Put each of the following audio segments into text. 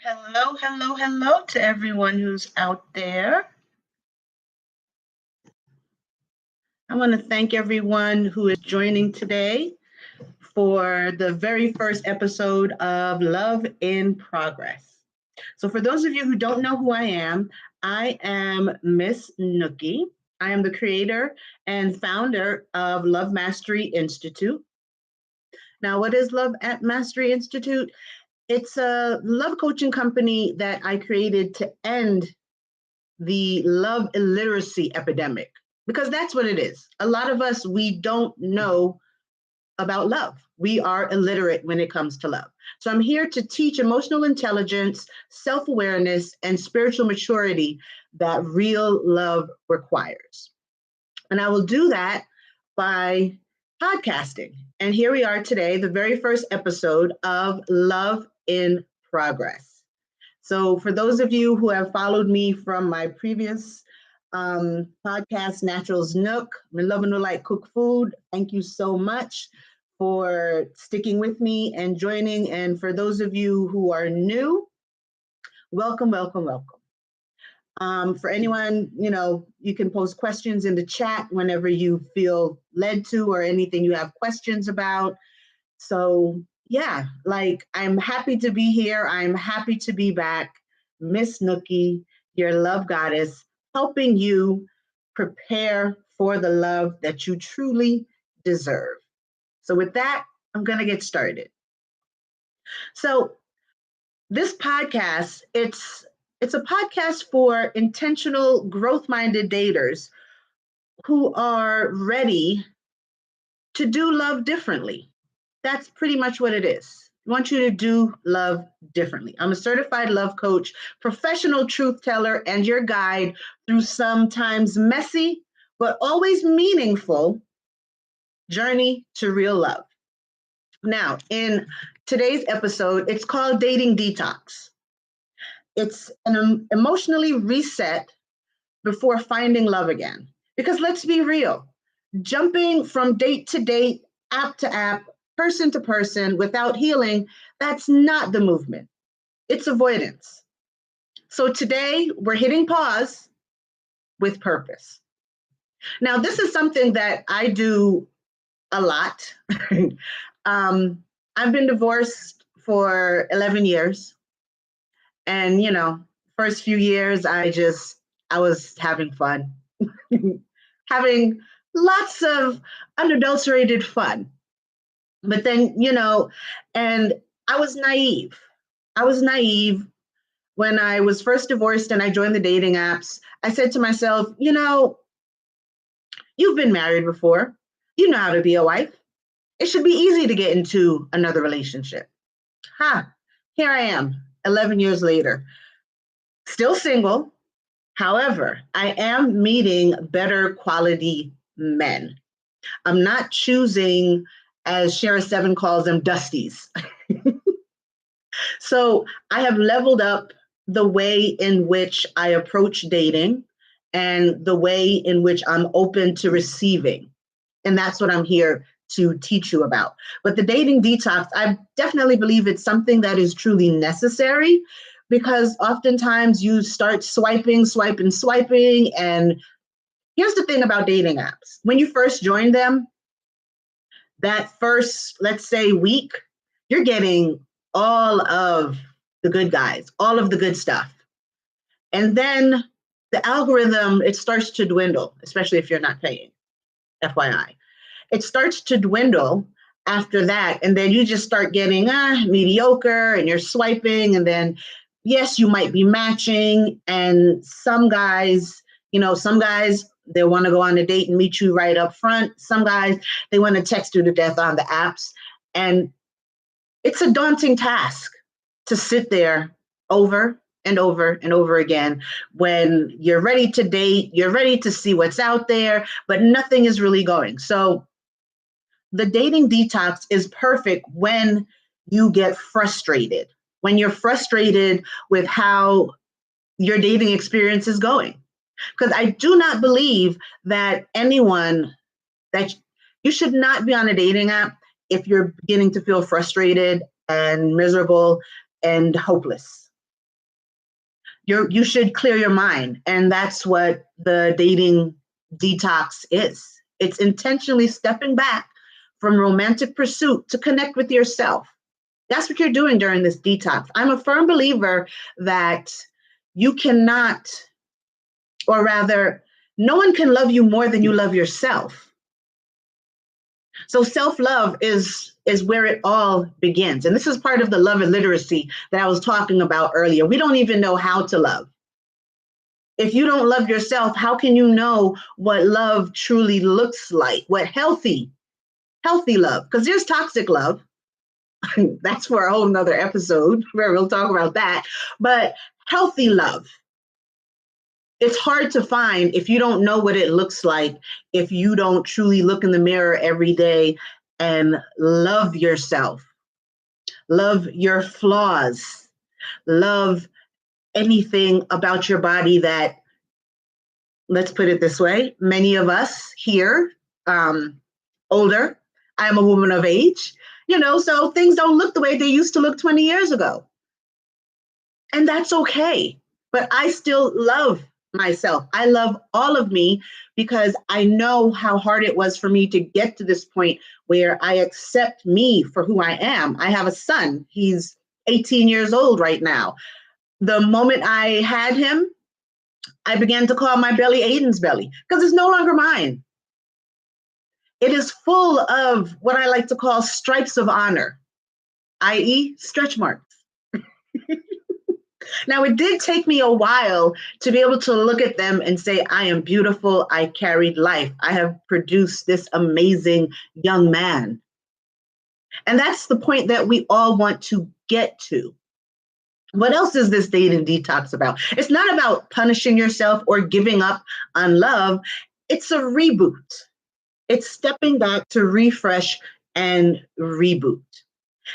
Hello, hello, hello to everyone who's out there. I want to thank everyone who is joining today for the very first episode of Love in Progress. So, for those of you who don't know who I am Miss Nookie. I am the creator and founder of Love Mastery Institute. Now, what is Love at Mastery Institute? It's a love coaching company that I created to end the love illiteracy epidemic, because that's what it is. A lot of us, we don't know about love. We are illiterate when it comes to love. So I'm here to teach emotional intelligence, self-awareness, and spiritual maturity that real love requires. And I will do that by podcasting. And here we are today, the very first episode of Love in Progress. So for those of you who have followed me from my previous podcast, Naturals Nook, me loving to like cook food. Thank you so much for sticking with me and joining. And for those of you who are new, welcome, welcome, welcome. For anyone, you can post questions in the chat whenever you feel led to or anything you have questions about. So yeah, I'm happy to be here. I'm happy to be back. Miss Nookie, your love goddess, helping you prepare for the love that you truly deserve. So with that, I'm going to get started. So this podcast, it's a podcast for intentional growth-minded daters who are ready to do love differently. That's pretty much what it is. I want you to do love differently. I'm a certified love coach, professional truth teller, and your guide through sometimes messy, but always meaningful journey to real love. Now, in today's episode, it's called Dating Detox. It's an emotionally reset before finding love again. Because let's be real, jumping from date to date, app to app, person to person without healing, that's not the movement. It's avoidance. So today we're hitting pause with purpose. Now, this is something that I do a lot. I've been divorced for 11 years. And, first few years, I was having fun, having lots of unadulterated fun. But then, and I was naive. When I was first divorced and I joined the dating apps. I said to myself, you've been married before. You know how to be a wife. It should be easy to get into another relationship. Here I am, 11 years later, still single. However, I am meeting better quality men. I'm not choosing, as Shara Seven calls them, dusties. So I have leveled up the way in which I approach dating and the way in which I'm open to receiving. And that's what I'm here to teach you about. But the dating detox, I definitely believe it's something that is truly necessary, because oftentimes you start swiping. And here's the thing about dating apps. When you first join them, that first, let's say, week, you're getting all of the good guys, all of the good stuff. And then the algorithm, it starts to dwindle, especially if you're not paying, FYI. It starts to dwindle after that. And then you just start getting mediocre, and you're swiping. And then, yes, you might be matching. And some guys, they want to go on a date and meet you right up front. Some guys, they want to text you to death on the apps. And it's a daunting task to sit there over and over and over again when you're ready to date, you're ready to see what's out there, but nothing is really going. So the dating detox is perfect when you get frustrated, when you're frustrated with how your dating experience is going. Because I do not believe that you should not be on a dating app if you're beginning to feel frustrated and miserable and hopeless. You should clear your mind. And that's what the dating detox is. It's intentionally stepping back from romantic pursuit to connect with yourself. That's what you're doing during this detox. I'm a firm believer that you cannot, or rather, no one can love you more than you love yourself. So self-love is where it all begins. And this is part of the love illiteracy that I was talking about earlier. We don't even know how to love. If you don't love yourself, how can you know what love truly looks like? What healthy love? Because there's toxic love. That's for a whole nother episode where we'll talk about that. But healthy love, it's hard to find if you don't know what it looks like, if you don't truly look in the mirror every day and love yourself, love your flaws, love anything about your body that, let's put it this way, many of us here, older, I am a woman of age, so things don't look the way they used to look 20 years ago. And that's okay. But I still love myself. I love all of me because I know how hard it was for me to get to this point where I accept me for who I am. I have a son. He's 18 years old right now. The moment I had him, I began to call my belly Aiden's belly because it's no longer mine. It is full of what I like to call stripes of honor, i.e., stretch marks. Now, it did take me a while to be able to look at them and say, I am beautiful. I carried life. I have produced this amazing young man. And that's the point that we all want to get to. What else is this dating detox about? It's not about punishing yourself or giving up on love. It's a reboot. It's stepping back to refresh and reboot.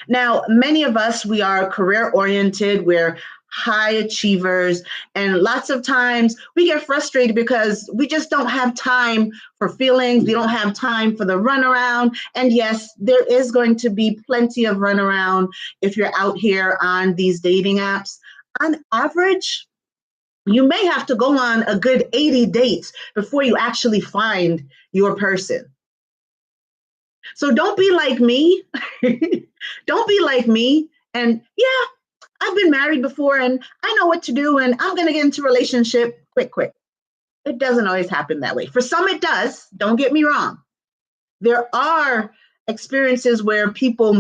Now, many of us, we are career oriented, we're high achievers, and lots of times we get frustrated because we just don't have time for feelings. We don't have time for the runaround. And yes, there is going to be plenty of runaround if you're out here on these dating apps. On average, you may have to go on a good 80 dates before you actually find your person. So don't be like me. Don't be like me. And yeah, I've been married before and I know what to do and I'm going to get into a relationship quick. It doesn't always happen that way. For some, it does. Don't get me wrong. There are experiences where people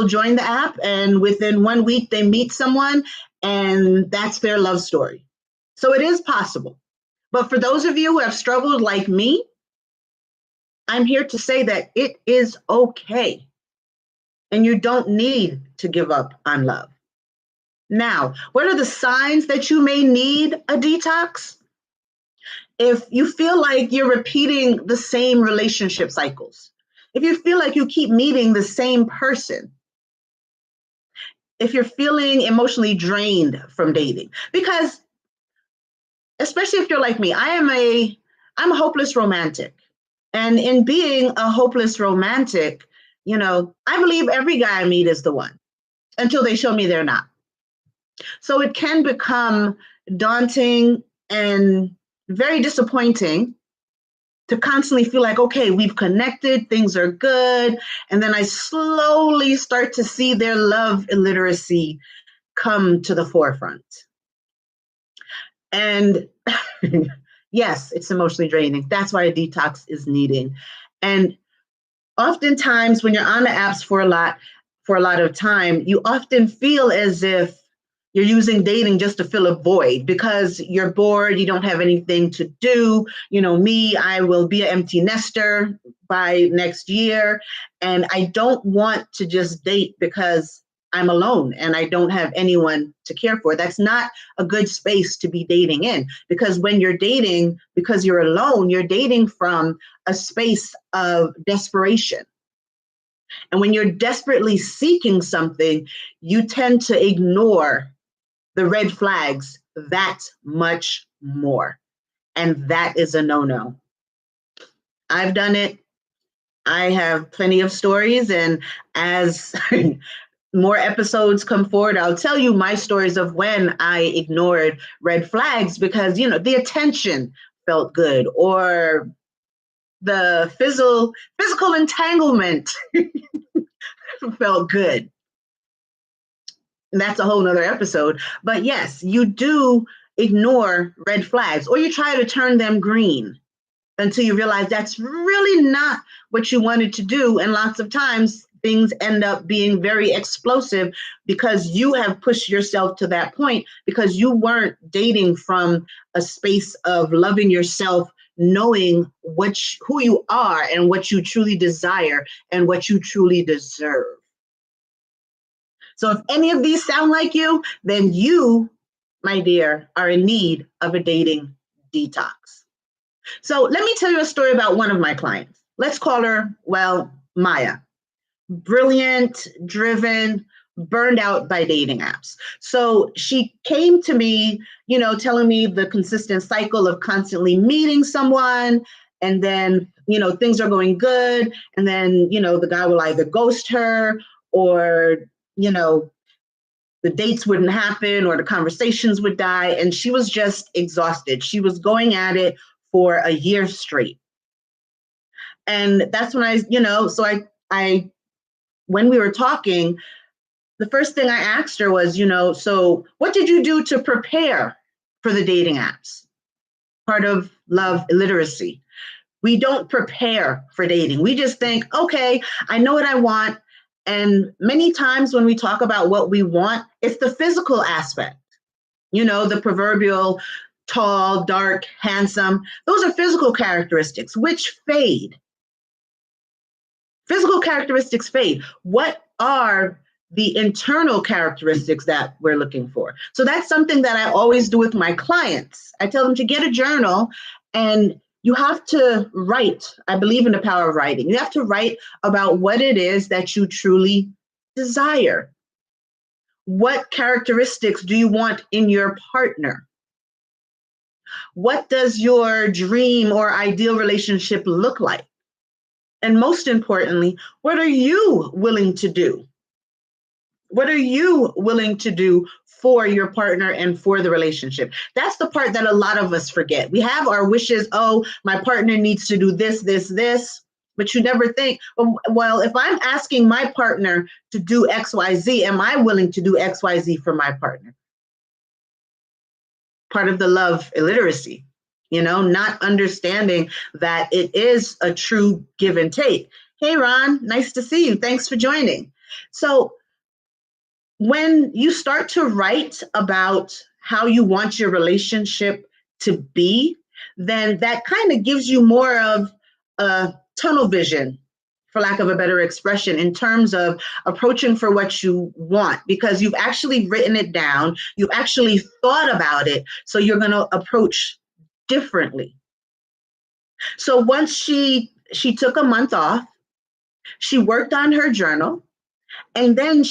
join the app, and within 1 week, they meet someone and that's their love story. So it is possible. But for those of you who have struggled like me, I'm here to say that it is okay. And you don't need to give up on love. Now, what are the signs that you may need a detox? If you feel like you're repeating the same relationship cycles, if you feel like you keep meeting the same person, if you're feeling emotionally drained from dating, because especially if you're like me, I'm a hopeless romantic. And in being a hopeless romantic, I believe every guy I meet is the one until they show me they're not. So it can become daunting and very disappointing to constantly feel like, okay, we've connected, things are good. And then I slowly start to see their love illiteracy come to the forefront. And yes, it's emotionally draining. That's why a detox is needed. And oftentimes when you're on the apps for a lot of time, you often feel as if you're using dating just to fill a void because you're bored, you don't have anything to do. Me, I will be an empty nester by next year. And I don't want to just date because I'm alone and I don't have anyone to care for. That's not a good space to be dating in, because when you're dating, because you're alone, you're dating from a space of desperation. And when you're desperately seeking something, you tend to ignore the red flags that much more. And that is a no-no. I've done it. I have plenty of stories. And as more episodes come forward, I'll tell you my stories of when I ignored red flags because, the attention felt good, or the physical entanglement felt good. And that's a whole nother episode. But yes, you do ignore red flags, or you try to turn them green until you realize that's really not what you wanted to do. And lots of times things end up being very explosive because you have pushed yourself to that point because you weren't dating from a space of loving yourself, knowing who you are and what you truly desire and what you truly deserve. So if any of these sound like you, then you, my dear, are in need of a dating detox. So let me tell you a story about one of my clients. Let's call her, Maya. Brilliant, driven, burned out by dating apps. So she came to me, telling me the consistent cycle of constantly meeting someone, and then, things are going good. And then, the guy will either ghost her, or, the dates wouldn't happen, or the conversations would die. And she was just exhausted. She was going at it for a year straight. And that's when I when we were talking, the first thing I asked her was, so what did you do to prepare for the dating apps? Part of love illiteracy. We don't prepare for dating. We just think, okay, I know what I want. And many times when we talk about what we want, it's the physical aspect, the proverbial tall, dark, handsome. Those are physical characteristics, which fade. Physical characteristics fade. What are the internal characteristics that we're looking for? So that's something that I always do with my clients. I tell them to get a journal, and you have to write. I believe in the power of writing. You have to write about what it is that you truly desire. What characteristics do you want in your partner? What does your dream or ideal relationship look like? And most importantly, what are you willing to do? What are you willing to do for your partner and for the relationship? That's the part that a lot of us forget. We have our wishes. Oh, my partner needs to do this, this, this. But you never think, well, if I'm asking my partner to do X, Y, Z, am I willing to do X, Y, Z for my partner? Part of the love illiteracy, not understanding that it is a true give and take. Hey, Ron, nice to see you. Thanks for joining. So when you start to write about how you want your relationship to be, then that kind of gives you more of a tunnel vision, for lack of a better expression, in terms of approaching for what you want, because you've actually written it down, you've actually thought about it, so you're going to approach differently. So once she took a month off, she worked on her journal, and then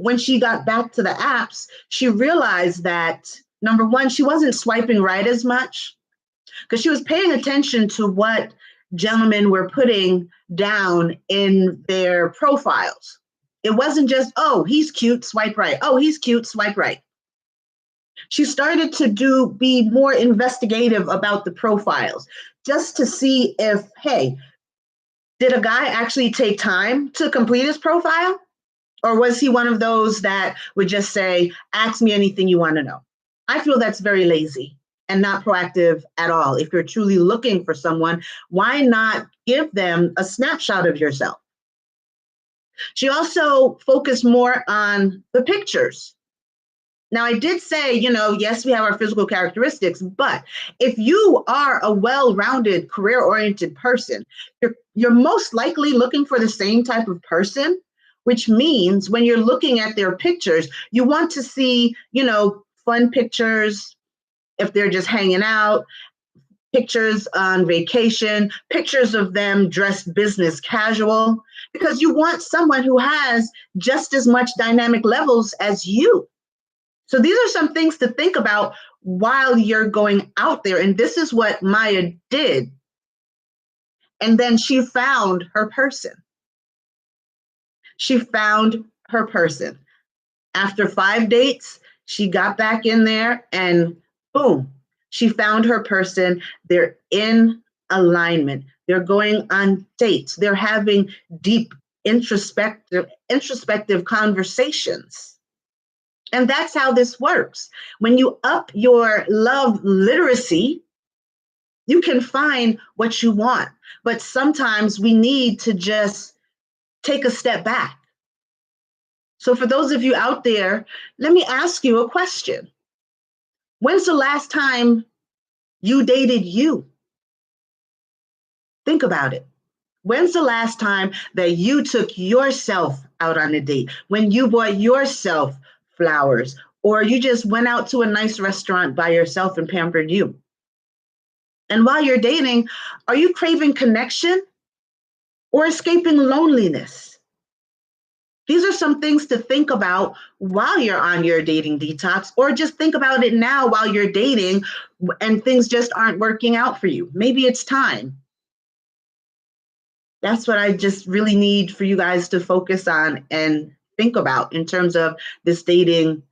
when she got back to the apps, she realized that, number one, she wasn't swiping right as much because she was paying attention to what gentlemen were putting down in their profiles. It wasn't just, oh, he's cute, swipe right. Oh, he's cute, swipe right. She started to be more investigative about the profiles, just to see if, hey, did a guy actually take time to complete his profile? Or was he one of those that would just say, ask me anything you want to know? I feel that's very lazy and not proactive at all. If you're truly looking for someone, why not give them a snapshot of yourself? She also focused more on the pictures. Now, I did say, yes, we have our physical characteristics, but if you are a well-rounded, career-oriented person, you're most likely looking for the same type of person, which means when you're looking at their pictures, you want to see, fun pictures if they're just hanging out, pictures on vacation, pictures of them dressed business casual, because you want someone who has just as much dynamic levels as you. So these are some things to think about while you're going out there. And this is what Maya did. And then she found her person. She found her person. After 5 dates, she got back in there and boom, she found her person. They're in alignment. They're going on dates. They're having deep introspective conversations. And that's how this works. When you up your love literacy, you can find what you want. But sometimes we need to just take a step back. So for those of you out there, let me ask you a question. When's the last time you dated you? Think about it. When's the last time that you took yourself out on a date? When you bought yourself flowers, or you just went out to a nice restaurant by yourself and pampered you? And while you're dating, are you craving connection or escaping loneliness? These are some things to think about while you're on your dating detox, or just think about it now while you're dating and things just aren't working out for you. Maybe it's time. That's what I just really need for you guys to focus on and think about in terms of this dating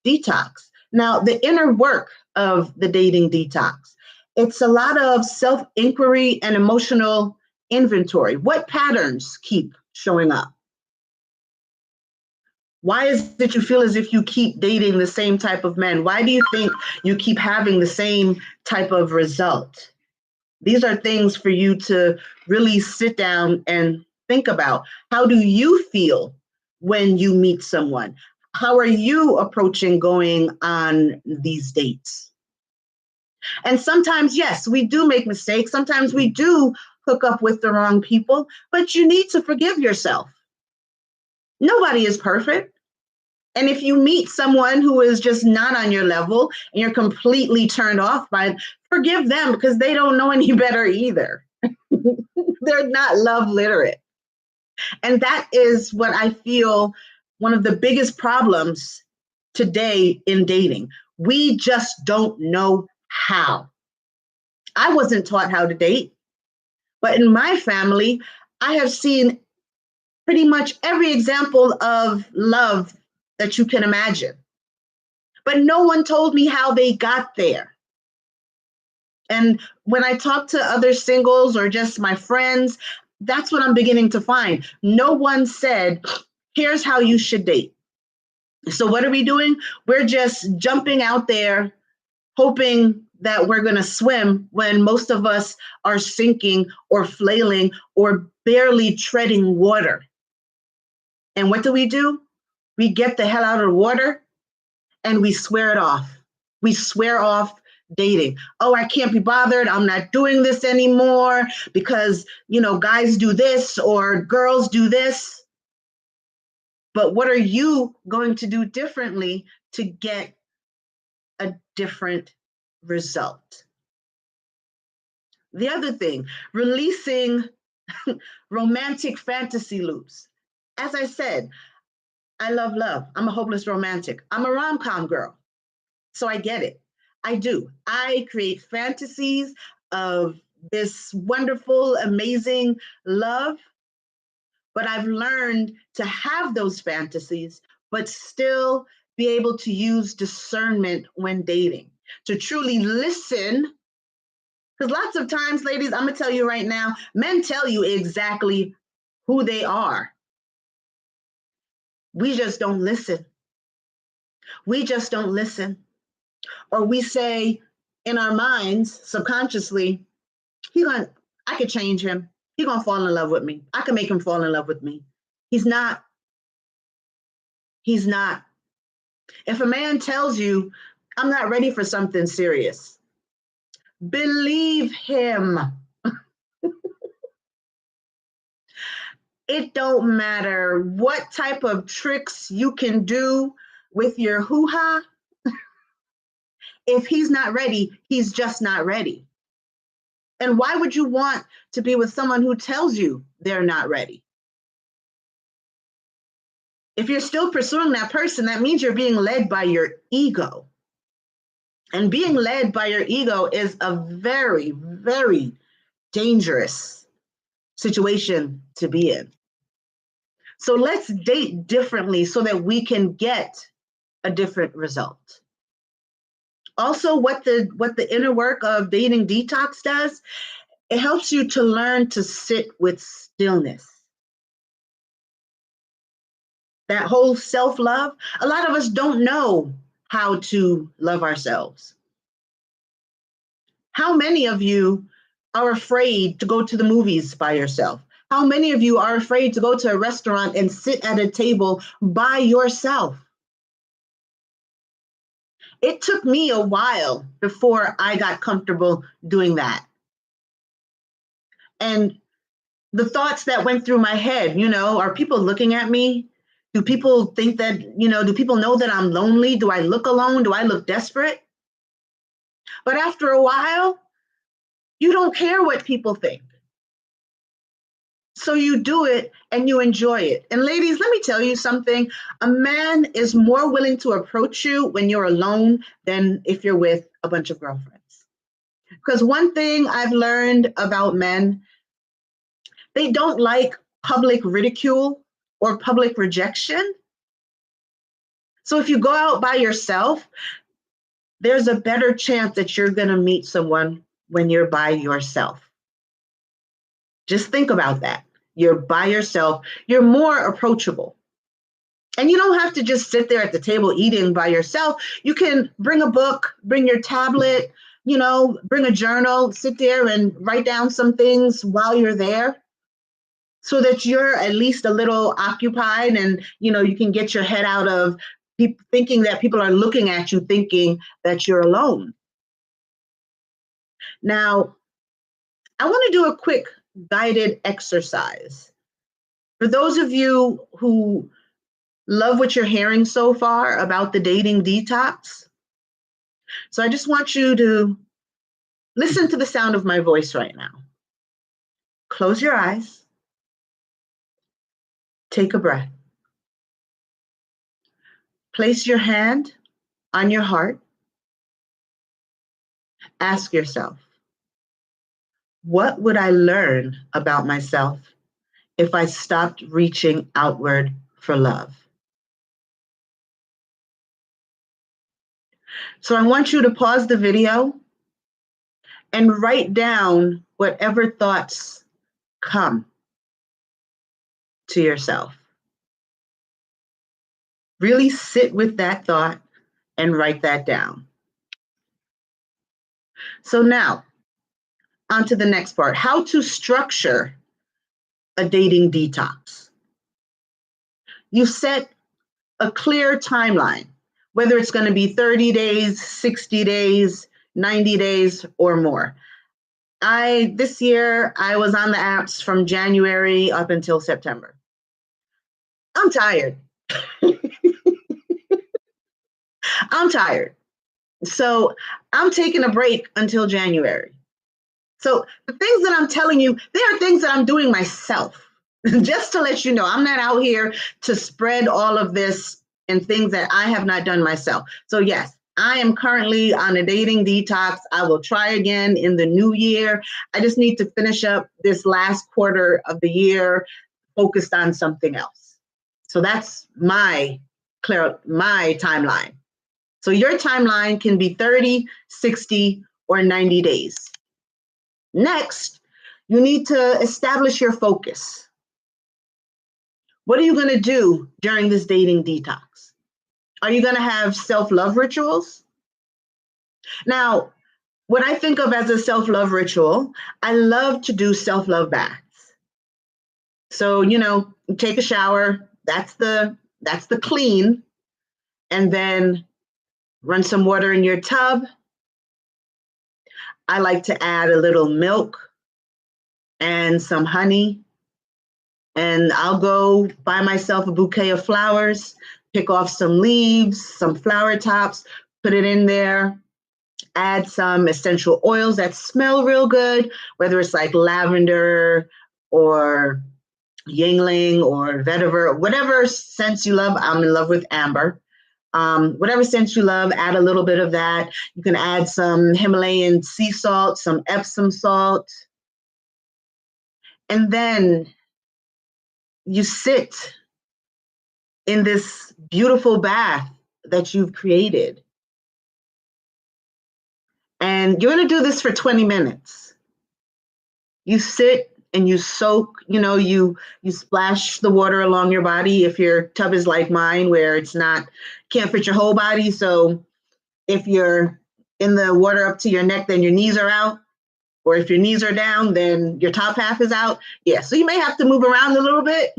detox. Now, the inner work of the dating detox, it's a lot of self-inquiry and emotional inventory. What patterns keep showing up? Why is it you feel as if you keep dating the same type of men? Why do you think you keep having the same type of result? These are things for you to really sit down and think about. How do you feel when you meet someone? How are you approaching going on these dates? And sometimes, yes, we do make mistakes. Sometimes we do hook up with the wrong people, but you need to forgive yourself. Nobody is perfect. And if you meet someone who is just not on your level and you're completely turned off by it, forgive them because they don't know any better either. They're not love literate. And that is what I feel one of the biggest problems today in dating. We just don't know how. I wasn't taught how to date, but in my family, I have seen pretty much every example of love that you can imagine. But no one told me how they got there. And when I talk to other singles or just my friends, that's what I'm beginning to find. No one said, here's how you should date. So what are we doing? We're just jumping out there, hoping that we're going to swim when most of us are sinking or flailing or barely treading water. And what do? We get the hell out of the water and we swear it off. We swear off dating. Oh, I can't be bothered. I'm not doing this anymore because, guys do this or girls do this. But what are you going to do differently to get a different result? The other thing, releasing romantic fantasy loops. As I said, I love love. I'm a hopeless romantic. I'm a rom-com girl. So I get it. I do. I create fantasies of this wonderful, amazing love. But I've learned to have those fantasies, but still be able to use discernment when dating, to truly listen. Because lots of times, ladies, I'm going to tell you right now, men tell you exactly who they are. We just don't listen. We just don't listen. Or we say in our minds, subconsciously, I could change him. He's going to fall in love with me. I can make him fall in love with me. He's not. He's not. If a man tells you, I'm not ready for something serious, believe him. It don't matter what type of tricks you can do with your hoo-ha. If he's not ready, he's just not ready. And why would you want to be with someone who tells you they're not ready? If you're still pursuing that person, that means you're being led by your ego. And being led by your ego is a very, very dangerous situation to be in. So let's date differently so that we can get a different result. Also, what the inner work of dating detox does, it helps you to learn to sit with stillness. That whole self-love, a lot of us don't know how to love ourselves. How many of you are afraid to go to the movies by yourself? How many of you are afraid to go to a restaurant and sit at a table by yourself? It took me a while before I got comfortable doing that. And the thoughts that went through my head, are people looking at me? Do people think that, do people know that I'm lonely? Do I look alone? Do I look desperate? But after a while, you don't care what people think. So you do it and you enjoy it. And ladies, let me tell you something. A man is more willing to approach you when you're alone than if you're with a bunch of girlfriends. Because one thing I've learned about men, they don't like public ridicule or public rejection. So if you go out by yourself, there's a better chance that you're going to meet someone when you're by yourself. Just think about that. You're by yourself, you're more approachable. And you don't have to just sit there at the table eating by yourself. You can bring a book, bring your tablet, bring a journal, sit there and write down some things while you're there so that you're at least a little occupied and, you can get your head out of thinking that people are looking at you, thinking that you're alone. Now, I want to do a quick guided exercise. For those of you who love what you're hearing so far about the dating detox, so I just want you to listen to the sound of my voice right now. Close your eyes. Take a breath. Place your hand on your heart. Ask yourself, what would I learn about myself if I stopped reaching outward for love? So I want you to pause the video and write down whatever thoughts come to yourself. Really sit with that thought and write that down. So now, on to the next part, how to structure a dating detox. You set a clear timeline, whether it's going to be 30 days, 60 days, 90 days, or more. This year, I was on the apps from January up until September. I'm tired. I'm tired. So I'm taking a break until January. So the things that I'm telling you, they are things that I'm doing myself. Just to let you know, I'm not out here to spread all of this and things that I have not done myself. So yes, I am currently on a dating detox. I will try again in the new year. I just need to finish up this last quarter of the year focused on something else. So that's my timeline. So your timeline can be 30, 60, or 90 days. Next, you need to establish your focus. What are you going to do during this dating detox? Are you going to have self-love rituals? Now, what I think of as a self-love ritual, I love to do self-love baths. So, take a shower, that's the clean, and then run some water in your tub. I like to add a little milk and some honey, and I'll go buy myself a bouquet of flowers, pick off some leaves, some flower tops, put it in there, add some essential oils that smell real good, whether it's like lavender or yingling or vetiver, whatever scents you love. I'm in love with amber. Whatever scent you love, add a little bit of that. You can add some Himalayan sea salt, some Epsom salt. And then you sit in this beautiful bath that you've created. And you're going to do this for 20 minutes. You sit and you soak, you splash the water along your body if your tub is like mine where it's not, can't fit your whole body. So if you're in the water up to your neck, then your knees are out. Or if your knees are down, then your top half is out. Yeah, so you may have to move around a little bit.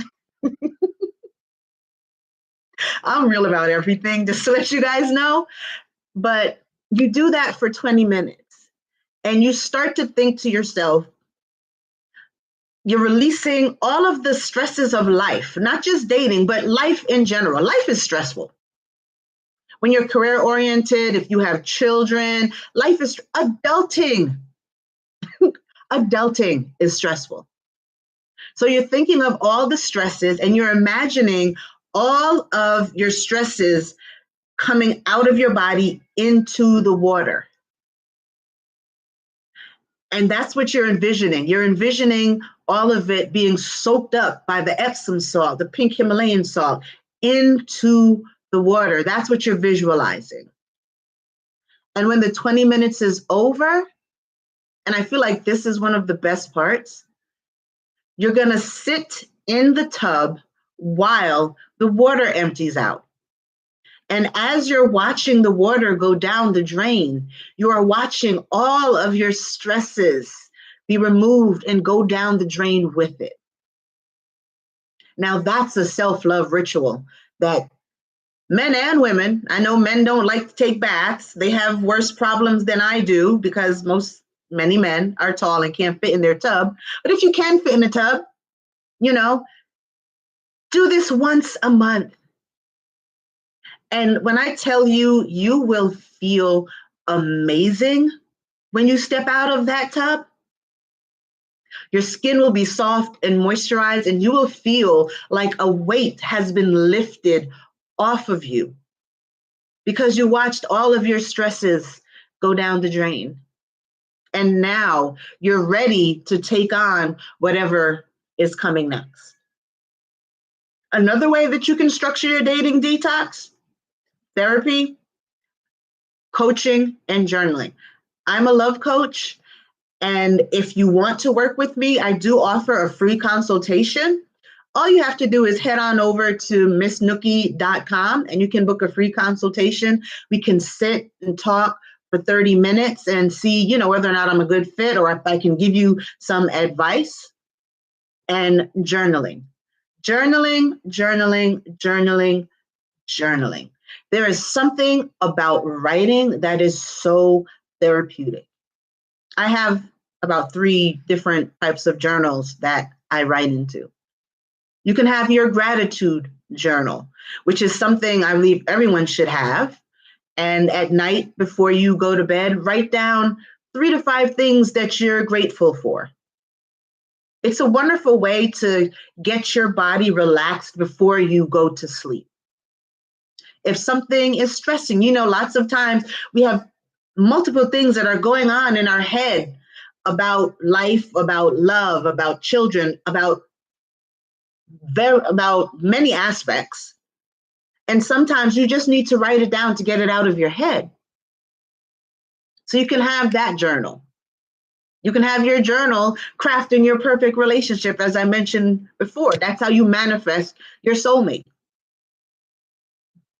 I'm real about everything, just to let you guys know. But you do that for 20 minutes and you start to think to yourself, you're releasing all of the stresses of life, not just dating, but life in general. Life is stressful. When you're career oriented, if you have children, life is adulting. Adulting is stressful. So you're thinking of all the stresses and you're imagining all of your stresses coming out of your body into the water. And that's what you're envisioning. You're envisioning all of it being soaked up by the Epsom salt, the pink Himalayan salt, into the water. That's what you're visualizing. And when the 20 minutes is over, and I feel like this is one of the best parts, you're going to sit in the tub while the water empties out. And as you're watching the water go down the drain, you are watching all of your stresses be removed and go down the drain with it. Now, that's a self-love ritual that men and women, I know men don't like to take baths. They have worse problems than I do because many men are tall and can't fit in their tub. But if you can fit in a tub, do this once a month. And when I tell you, you will feel amazing when you step out of that tub. Your skin will be soft and moisturized, and you will feel like a weight has been lifted off of you because you watched all of your stresses go down the drain. And now you're ready to take on whatever is coming next. Another way that you can structure your dating detox: therapy, coaching, and journaling. I'm a love coach, and if you want to work with me, I do offer a free consultation. All you have to do is head on over to missnookie.com and you can book a free consultation. We can sit and talk for 30 minutes and see, whether or not I'm a good fit or if I can give you some advice. And journaling. Journaling, journaling, journaling, journaling. There is something about writing that is so therapeutic. I have about 3 different types of journals that I write into. You can have your gratitude journal, which is something I believe everyone should have. And at night before you go to bed, write down 3 to 5 things that you're grateful for. It's a wonderful way to get your body relaxed before you go to sleep. If something is stressing, lots of times we have multiple things that are going on in our head about life, about love, about children, about many aspects. And sometimes you just need to write it down to get it out of your head. So you can have that journal. You can have your journal crafting your perfect relationship, as I mentioned before. That's how you manifest your soulmate.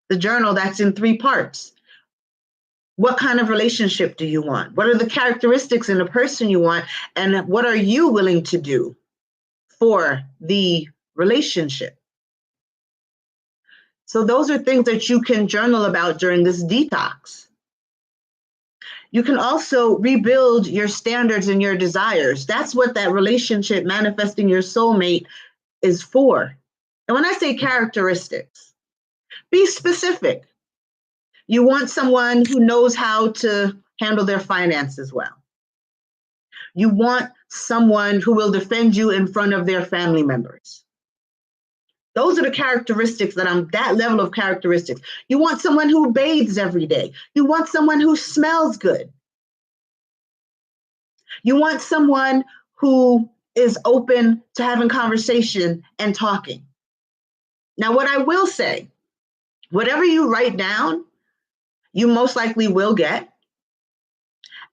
The journal that's in 3 parts. What kind of relationship do you want? What are the characteristics in the person you want? And what are you willing to do for the relationship? So those are things that you can journal about during this detox. You can also rebuild your standards and your desires. That's what that relationship, manifesting your soulmate, is for. And when I say characteristics, be specific. You want someone who knows how to handle their finances well. You want someone who will defend you in front of their family members. Those are the characteristics that level of characteristics. You want someone who bathes every day. You want someone who smells good. You want someone who is open to having conversation and talking. Now, what I will say, Whatever you write down, you most likely will get.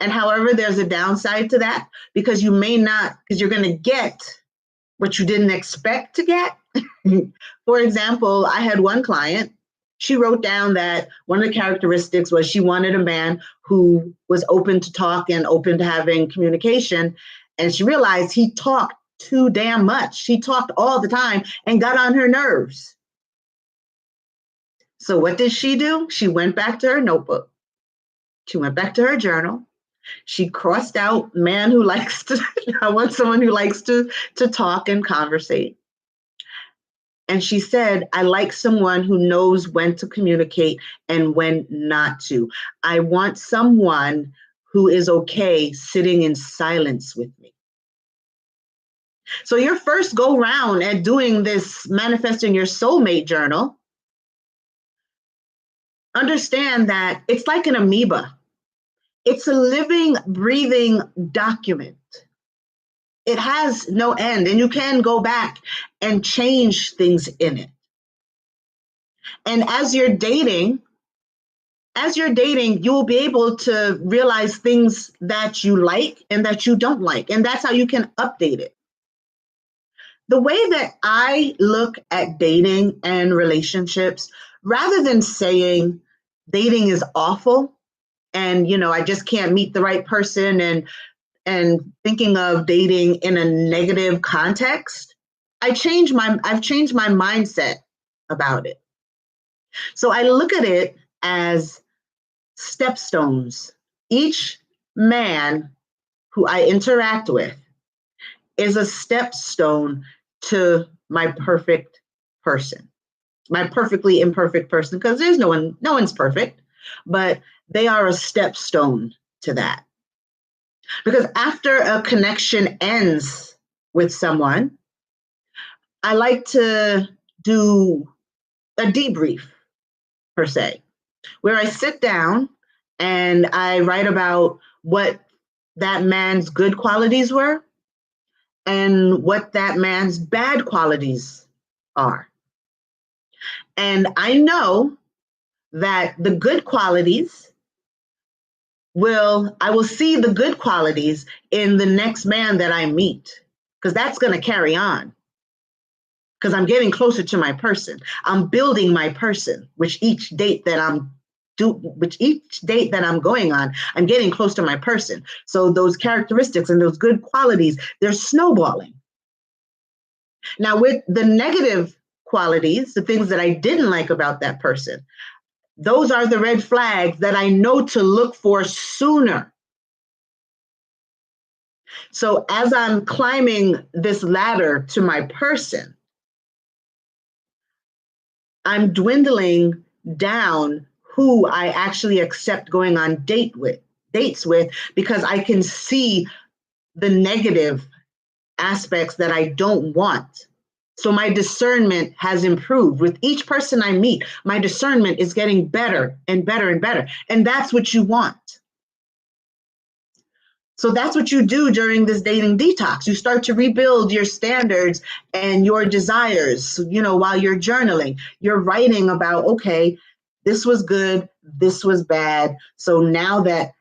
And however, there's a downside to that because you may not, because you're going to get what you didn't expect to get. For example, I had one client, she wrote down that one of the characteristics was she wanted a man who was open to talk and open to having communication. And she realized he talked too damn much. He talked all the time and got on her nerves. So what did she do? She went back to her notebook. She went back to her journal. She crossed out man who likes to, I want someone who likes to talk and conversate. And she said, I like someone who knows when to communicate and when not to. I want someone who is okay sitting in silence with me. So your first go round at doing this manifesting your soulmate journal, understand that it's like an amoeba. It's a living, breathing document. It has no end, and you can go back and change things in it. And as you're dating, you will be able to realize things that you like and that you don't like. And that's how you can update it. The way that I look at dating and relationships, rather than saying dating is awful and, I just can't meet the right person and thinking of dating in a negative context, I've changed my mindset about it. So I look at it as stepstones. Each man who I interact with is a stepstone to my perfect person, my perfectly imperfect person, because there's no one's perfect, but they are a stepstone to that. Because after a connection ends with someone, I like to do a debrief, per se, where I sit down and I write about what that man's good qualities were and what that man's bad qualities are. And I know that the good qualities I will see the good qualities in the next man that I meet, because that's going to carry on. Because I'm getting closer to my person. I'm building my person, which each date that I'm going on, I'm getting close to my person. So those characteristics and those good qualities, they're snowballing. Now with the negative qualities, the things that I didn't like about that person, those are the red flags that I know to look for sooner. So as I'm climbing this ladder to my person, I'm dwindling down who I actually accept going on dates with, because I can see the negative aspects that I don't want. So my discernment has improved. With each person I meet, my discernment is getting better and better and better. And that's what you want. So that's what you do during this dating detox. You start to rebuild your standards and your desires, while you're journaling. You're writing about, okay, this was good, this was bad. So now that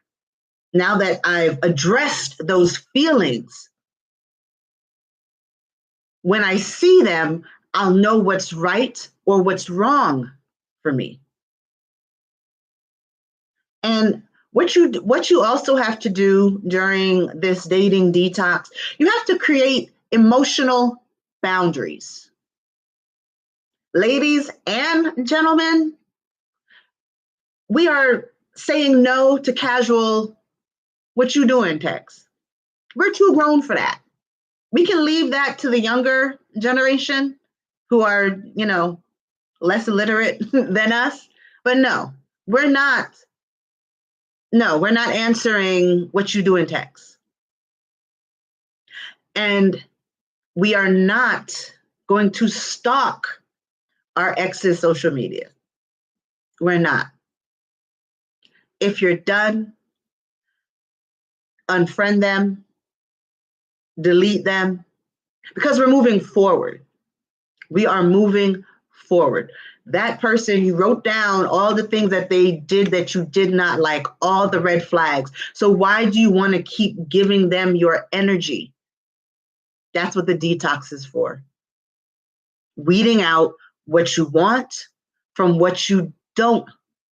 I've addressed those feelings, when I see them, I'll know what's right or what's wrong for me. And what you also have to do during this dating detox, you have to create emotional boundaries. Ladies and gentlemen, we are saying no to casual, what you doing text. We're too grown for that. We can leave that to the younger generation who are, less illiterate than us. But no, we're not answering what you do in text. And we are not going to stalk our ex's social media. We're not. If you're done, unfriend them, delete them, because we're moving forward. We are moving forward. That person, you wrote down all the things that they did that you did not like, all the red flags. So why do you want to keep giving them your energy? That's what the detox is for. Weeding out what you want from what you don't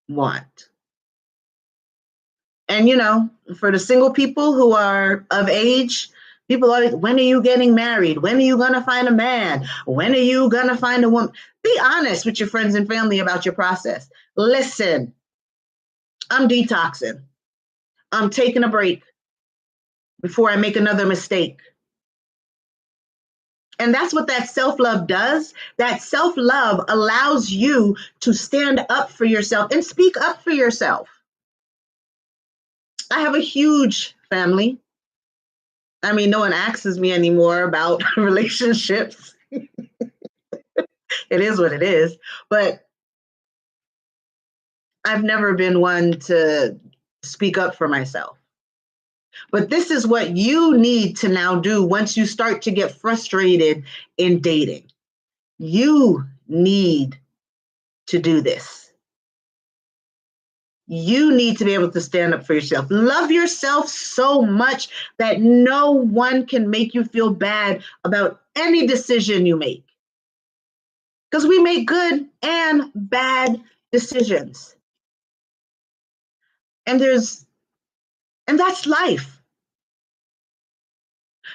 want. And, for the single people who are of age, people always, when are you getting married? When are you going to find a man? When are you going to find a woman? Be honest with your friends and family about your process. Listen, I'm detoxing. I'm taking a break before I make another mistake. And that's what that self-love does. That self-love allows you to stand up for yourself and speak up for yourself. I have a huge family. I mean, no one asks me anymore about relationships. It is what it is. But I've never been one to speak up for myself. But this is what you need to now do once you start to get frustrated in dating. You need to do this. You need to be able to stand up for yourself. Love yourself so much that no one can make you feel bad about any decision you make. Because we make good and bad decisions. And that's life.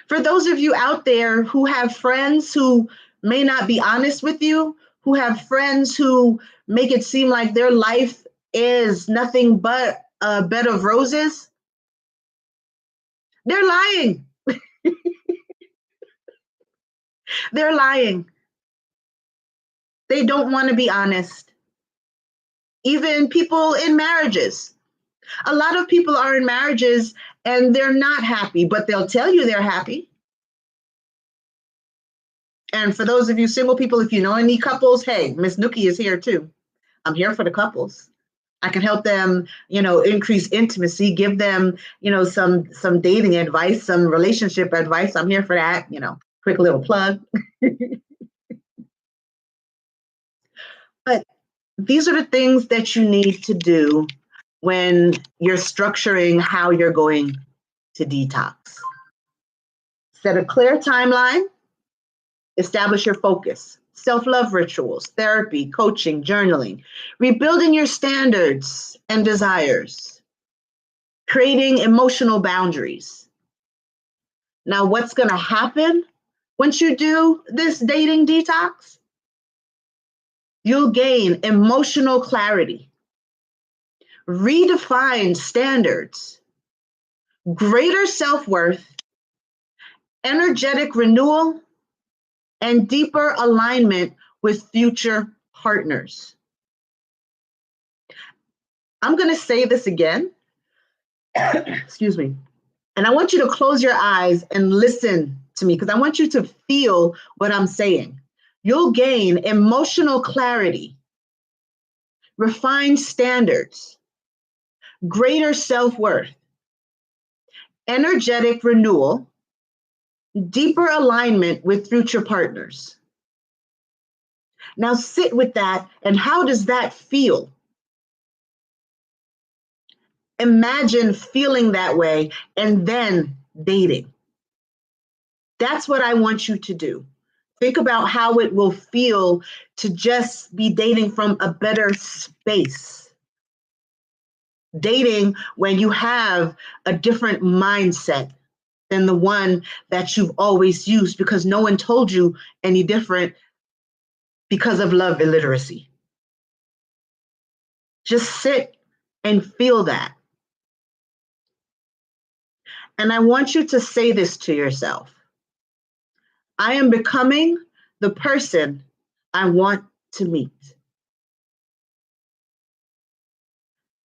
For those of you out there who have friends who may not be honest with you, who have friends who make it seem like their life is nothing but a bed of roses, they're lying. They're lying. They don't want to be honest. Even people in marriages. A lot of people are in marriages and they're not happy, but they'll tell you they're happy. And for those of you single people, if you know any couples, hey, Miss Nookie is here too. I'm here for the couples. I can help them, increase intimacy, give them, some dating advice, some relationship advice. I'm here for that, quick little plug. But these are the things that you need to do when you're structuring how you're going to detox. Set a clear timeline, establish your focus, self-love rituals, therapy, coaching, journaling, rebuilding your standards and desires, creating emotional boundaries. Now, what's going to happen once you do this dating detox? You'll gain emotional clarity, redefined standards, greater self-worth, energetic renewal, and deeper alignment with future partners. I'm going to say this again. Excuse me. And I want you to close your eyes and listen to me because I want you to feel what I'm saying. You'll gain emotional clarity, refined standards, greater self-worth, energetic renewal, deeper alignment with future partners. Now sit with that, and how does that feel? Imagine feeling that way and then dating. That's what I want you to do. Think about how it will feel to just be dating from a better space. Dating when you have a different mindset than the one that you've always used because no one told you any different because of love illiteracy. Just sit and feel that. And I want you to say this to yourself. I am becoming the person I want to meet.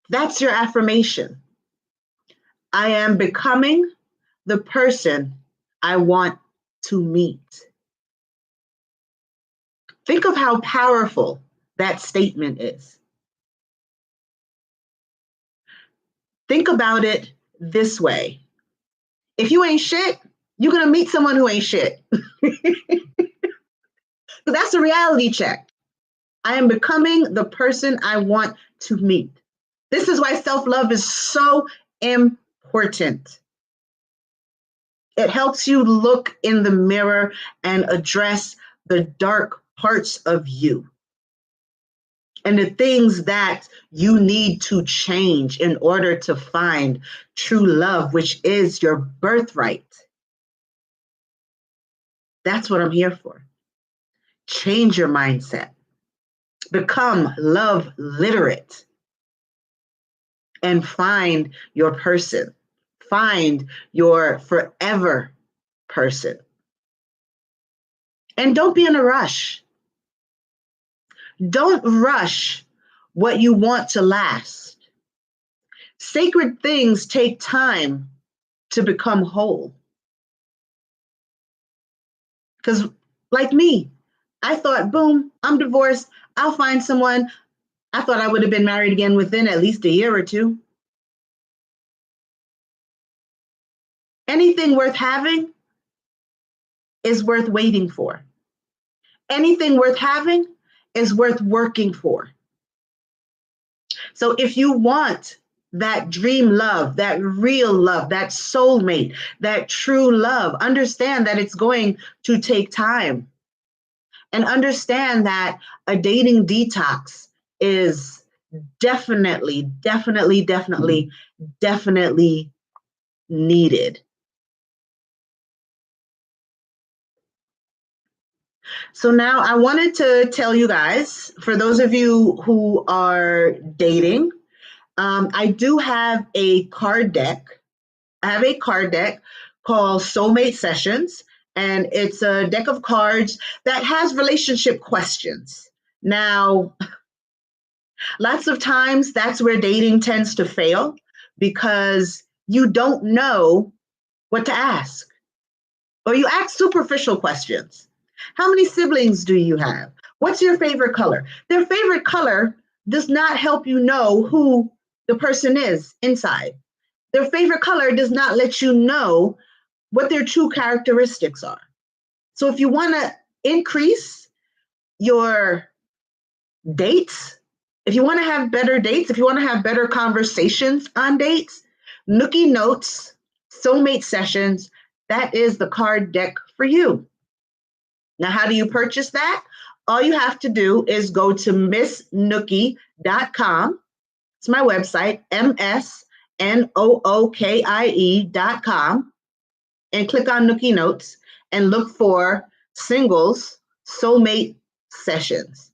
That's your affirmation. I am becoming the person I want to meet. Think of how powerful that statement is. Think about it this way. If you ain't shit, you're going to meet someone who ain't shit. That's a reality check. I am becoming the person I want to meet. This is why self-love is so important. It helps you look in the mirror and address the dark parts of you and the things that you need to change in order to find true love, which is your birthright. That's what I'm here for. Change your mindset. Become love literate and find your person. Find your forever person. And don't be in a rush. Don't rush what you want to last. Sacred things take time to become whole. Because, like me, I thought, boom, I'm divorced. I'll find someone. I thought I would have been married again within at least a year or two. Anything worth having is worth waiting for. Anything worth having is worth working for. So if you want that dream love, that real love, that soulmate, that true love, understand that it's going to take time. And understand that a dating detox is definitely needed. So now I wanted to tell you guys, for those of you who are dating, I do have a card deck. I have a card deck called Soulmate Sessions, and it's a deck of cards that has relationship questions. Now, lots of times that's where dating tends to fail because you don't know what to ask, or you ask superficial questions. How many siblings do you have? What's your favorite color? Their favorite color does not help you know who the person is inside. Their favorite color does not let you know what their true characteristics are. So if you want to increase your dates, if you want to have better dates, if you want to have better conversations on dates, Nookie Notes, Soulmate Sessions, that is the card deck for you. Now, how do you purchase that? All you have to do is go to missnookie.com. It's my website, msnookie.com, and click on Nookie Notes and look for Singles Soulmate Sessions.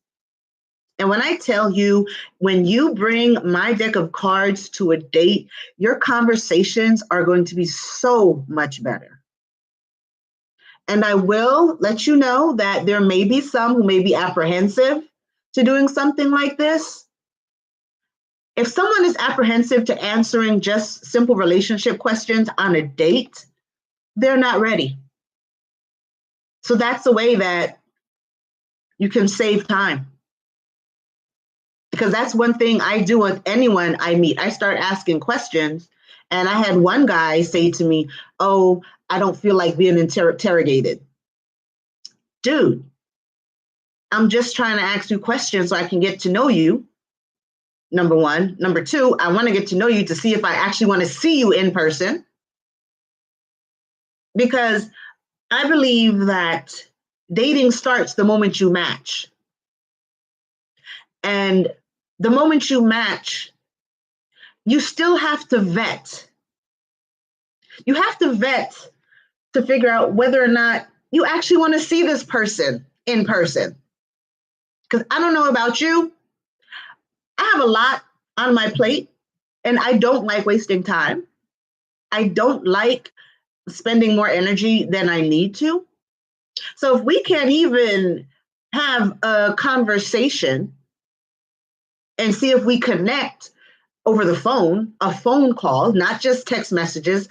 And when I tell you, when you bring my deck of cards to a date, your conversations are going to be so much better. And I will let you know that there may be some who may be apprehensive to doing something like this. If someone is apprehensive to answering just simple relationship questions on a date, they're not ready. So that's the way that you can save time. Because that's one thing I do with anyone I meet. I start asking questions. And I had one guy say to me, "Oh, I don't feel like being interrogated." Dude, I'm just trying to ask you questions so I can get to know you. Number one. Number two, I want to get to know you to see if I actually want to see you in person. Because I believe that dating starts the moment you match. And the moment you match, you still have to vet. You have to vet to figure out whether or not you actually want to see this person in person. Because I don't know about you, I have a lot on my plate and I don't like wasting time. I don't like spending more energy than I need to. So if we can't even have a conversation and see if we connect over the phone, a phone call, not just text messages.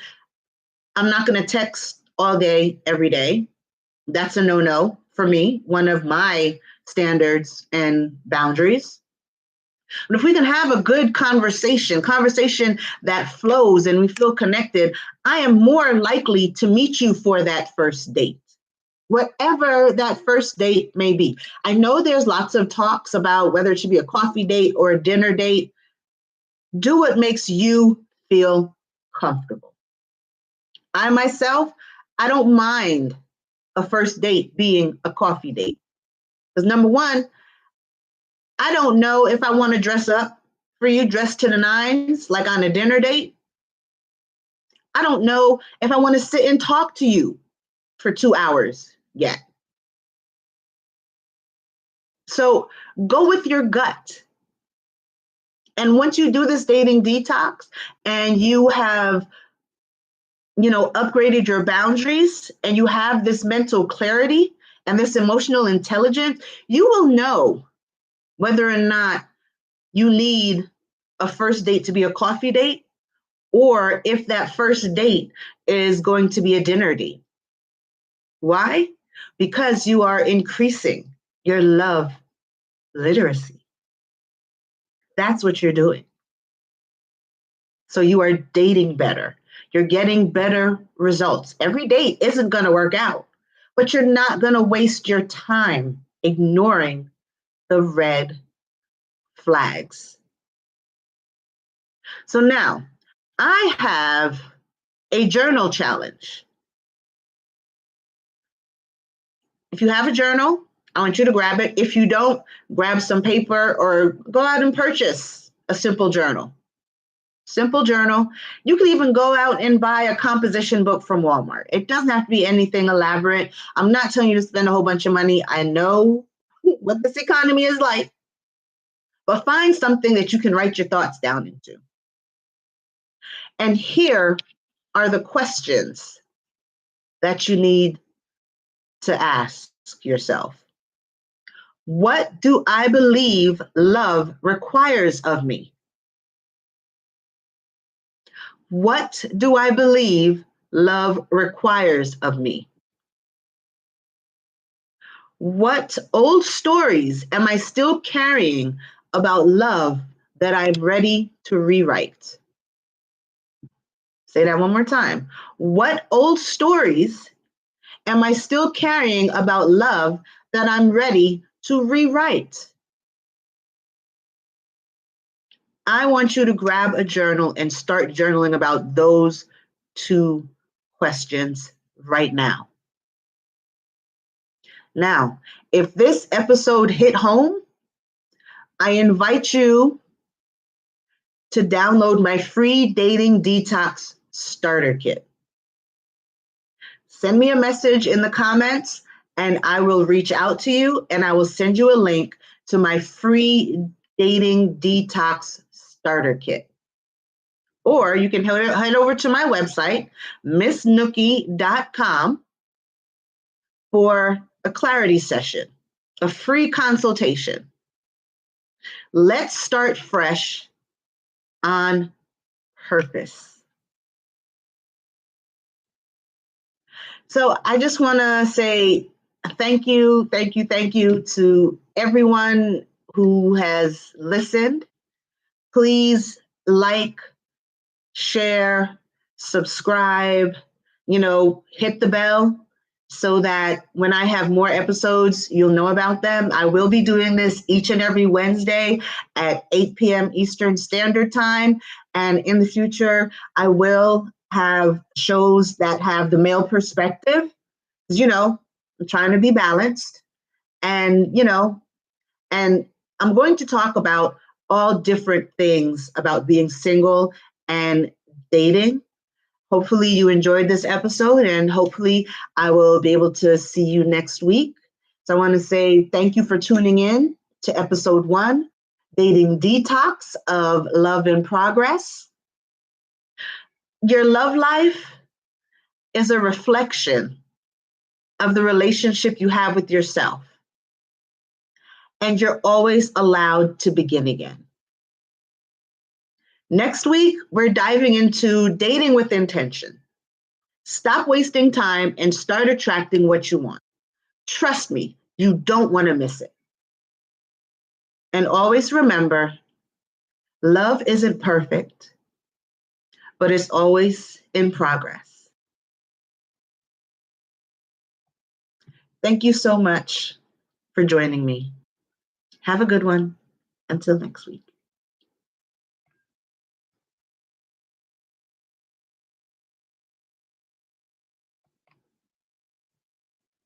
I'm not going to text all day, every day. That's a no-no for me, one of my standards and boundaries. But if we can have a good conversation that flows and we feel connected, I am more likely to meet you for that first date. whatever that first date may be. I know there's lots of talks about whether it should be a coffee date or a dinner date. Do what makes you feel comfortable. I myself, I don't mind a first date being a coffee date. Because number one, I don't know if I want to dress up for you, dress to the nines, like on a dinner date. I don't know if I want to sit and talk to you for 2 hours yet. So go with your gut. And once you do this dating detox and you have, upgraded your boundaries and you have this mental clarity and this emotional intelligence, you will know whether or not you need a first date to be a coffee date or if that first date is going to be a dinner date. Why? Because you are increasing your love literacy. That's what you're doing. So you are dating better. You're getting better results. Every date isn't going to work out, but you're not going to waste your time ignoring the red flags. So now I have a journal challenge. If you have a journal, I want you to grab it. If you don't, grab some paper or go out and purchase a simple journal. Simple journal. You can even go out and buy a composition book from Walmart. It doesn't have to be anything elaborate. I'm not telling you to spend a whole bunch of money. I know what this economy is like, but find something that you can write your thoughts down into. And here are the questions that you need to ask yourself. What do I believe love requires of me? What do I believe love requires of me? What old stories am I still carrying about love that I'm ready to rewrite? Say that one more time. What old stories am I still carrying about love that I'm ready to rewrite? I want you to grab a journal and start journaling about those two questions right now. Now, if this episode hit home, I invite you to download my free dating detox starter kit. Send me a message in the comments and I will reach out to you and I will send you a link to my free dating detox starter kit. Or you can head over to my website, missnookie.com, for a clarity session, a free consultation. Let's start fresh on purpose. So I just want to say thank you to everyone who has listened. Please like, share, subscribe, hit the bell so that when I have more episodes, you'll know about them. I will be doing this each and every Wednesday at 8 p.m. Eastern Standard Time. And in the future, I will have shows that have the male perspective. I'm trying to be balanced. And, and I'm going to talk about all different things about being single and dating. Hopefully you enjoyed this episode and hopefully I will be able to see you next week. So I want to say thank you for tuning in to episode 1, Dating Detox of Love in Progress. Your love life is a reflection of the relationship you have with yourself. And you're always allowed to begin again. Next week, we're diving into dating with intention. Stop wasting time and start attracting what you want. Trust me, you don't want to miss it. And always remember, love isn't perfect, but it's always in progress. Thank you so much for joining me. Have a good one. Until next week.